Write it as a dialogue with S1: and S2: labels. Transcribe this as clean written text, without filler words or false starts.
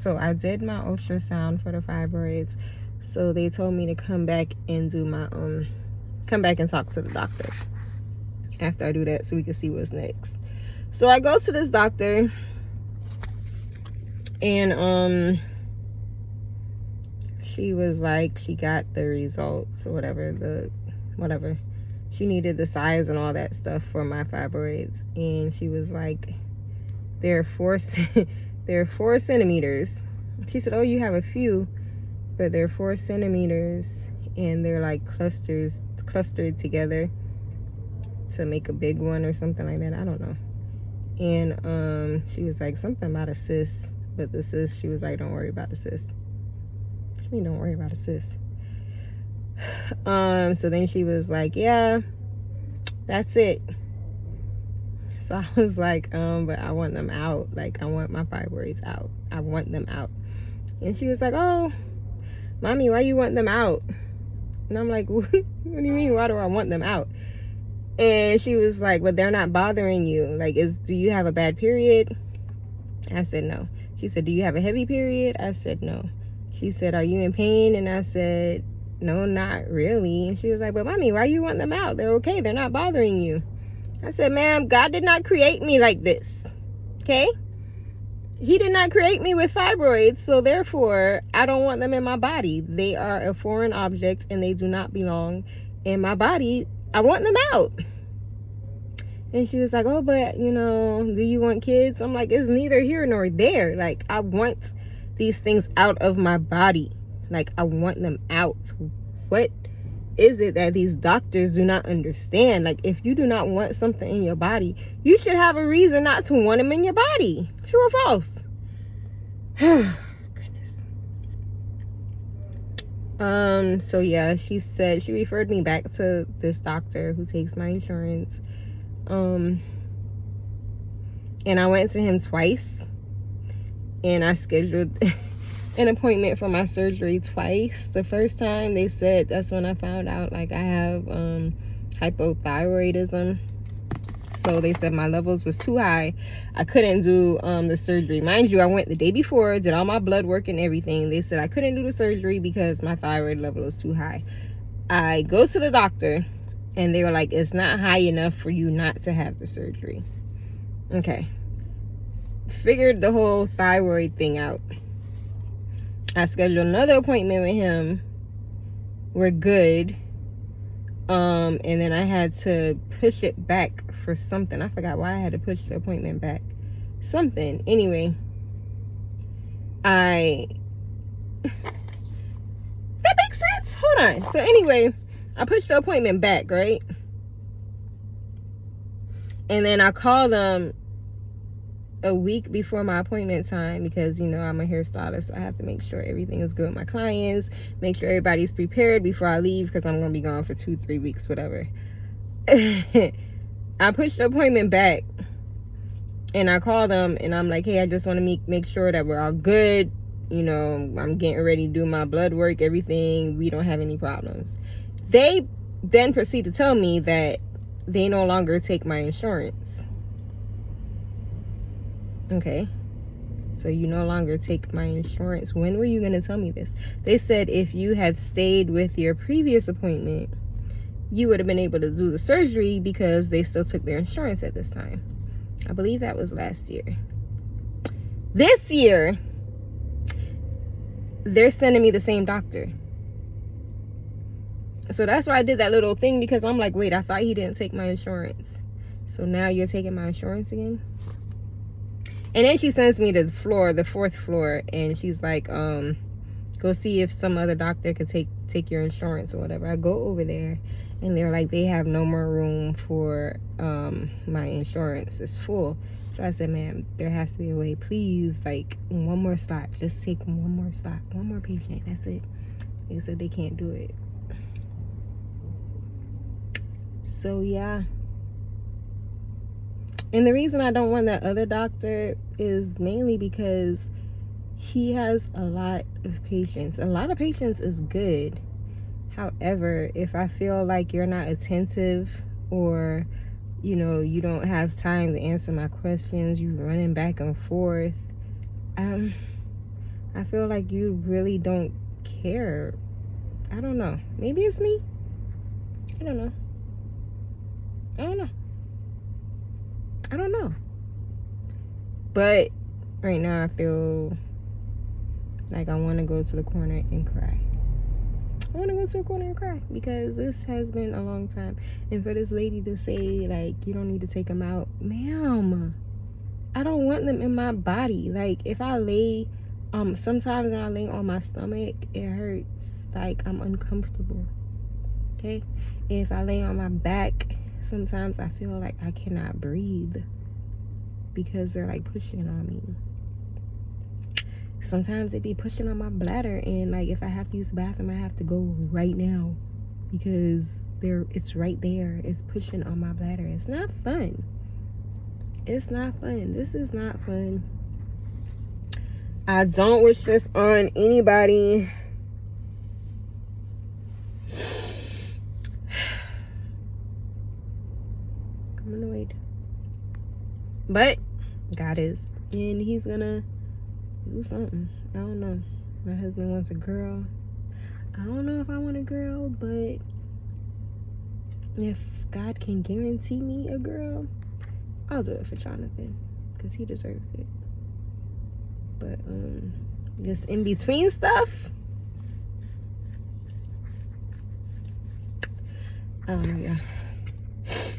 S1: So I did my ultrasound for the fibroids. So they told me to come back and do my come back and talk to the doctor after I do that, so we can see what's next. So I go to this doctor, and she was like, she got the results or whatever. She needed the size and all that stuff for my fibroids, and she was like, they're 4 centimeters. She said, oh, you have a few, but they're 4 centimeters, and they're like clustered together to make a big one or something like that. I don't know. And she was like something about a cyst, but the cyst, she was like, don't worry about the cyst. What do you mean don't worry about a cyst? So then she was like, yeah, that's it. So I was like, but I want them out. Like, I want my fibroids out. I want them out. And she was like, oh, mommy, why you want them out? And I'm like, what do you mean, why do I want them out? And she was like, but they're not bothering you. Like, do you have a bad period? I said, no. She said, do you have a heavy period? I said, no. She said, are you in pain? And I said, no, not really. And she was like, but mommy, why you want them out? They're okay. They're not bothering you. I said, ma'am, God did not create me like this. Okay? He did not create me with fibroids, so therefore, I don't want them in my body. They are a foreign object, and they do not belong in my body. I want them out. And she was like, oh, but, you know, do you want kids? I'm like, it's neither here nor there. Like, I want these things out of my body. Like, I want them out. What is it that these doctors do not understand? Like, if you do not want something in your body, you should have a reason not to want them in your body. True or false? Goodness. So yeah, she said, she referred me back to this doctor who takes my insurance. And I went to him twice, and I scheduled an appointment for my surgery twice. The first time, they said, that's when I found out, like, I have hypothyroidism. So they said my levels was too high. I couldn't do the surgery. Mind you, I went the day before, did all my blood work and everything. They said I couldn't do the surgery because my thyroid level is too high. I go to the doctor, and they were like, it's not high enough for you not to have the surgery. Okay. Figured the whole thyroid thing out. I scheduled another appointment with him. We're good. And then I had to push it back for something. I forgot why I had to push the appointment back. Something. Anyway. That makes sense? Hold on. So anyway, I pushed the appointment back, right? And then I called them a week before my appointment time, because, you know, I'm a hairstylist, so I have to make sure everything is good with my clients, make sure everybody's prepared before I leave, because I'm gonna be gone for 2-3 weeks, whatever. I pushed the appointment back, and I called them, and I'm like, hey, I just want to make sure that we're all good. You know, I'm getting ready to do my blood work, everything. We don't have any problems. They then proceed to tell me that they no longer take my insurance. Okay, so you no longer take my insurance. When were you going to tell me this? They said if you had stayed with your previous appointment, you would have been able to do the surgery because they still took their insurance at this time. I believe that was last year. This year, they're sending me the same doctor. So that's why I did that little thing, because I'm like, wait, I thought he didn't take my insurance. So now you're taking my insurance again? And then she sends me to the floor, the 4th floor, and she's like, go see if some other doctor could take your insurance or whatever. I go over there, and they're like, they have no more room for my insurance. It's full. So I said, ma'am, there has to be a way. Please, like, one more slot. Just take one more slot. One more patient. That's it. They said they can't do it. So, yeah. And the reason I don't want that other doctor is mainly because he has a lot of patients. A lot of patients is good. However, if I feel like you're not attentive, or, you know, you don't have time to answer my questions, you running back and forth, I feel like you really don't care. I don't know. Maybe it's me. I don't know. I don't know. I don't know. But right now I feel like I want to go to the corner and cry. I want to go to a corner and cry because this has been a long time. And for this lady to say, like, you don't need to take them out. Ma'am, I don't want them in my body. Like, if I lay, sometimes when I lay on my stomach, it hurts. Like, I'm uncomfortable. Okay? If I lay on my back, sometimes I feel like I cannot breathe because they're, like, pushing on me. Sometimes they be pushing on my bladder, and like if I have to use the bathroom, I have to go right now because it's right there. It's pushing on my bladder. It's not fun. It's not fun. This is not fun. I don't wish this on anybody. I'm annoyed. But God is, and he's gonna do something. I don't know. My husband wants a girl. I don't know if I want a girl, but if God can guarantee me a girl, I'll do it for Jonathan because he deserves it. But this in between stuff, I don't know, yeah.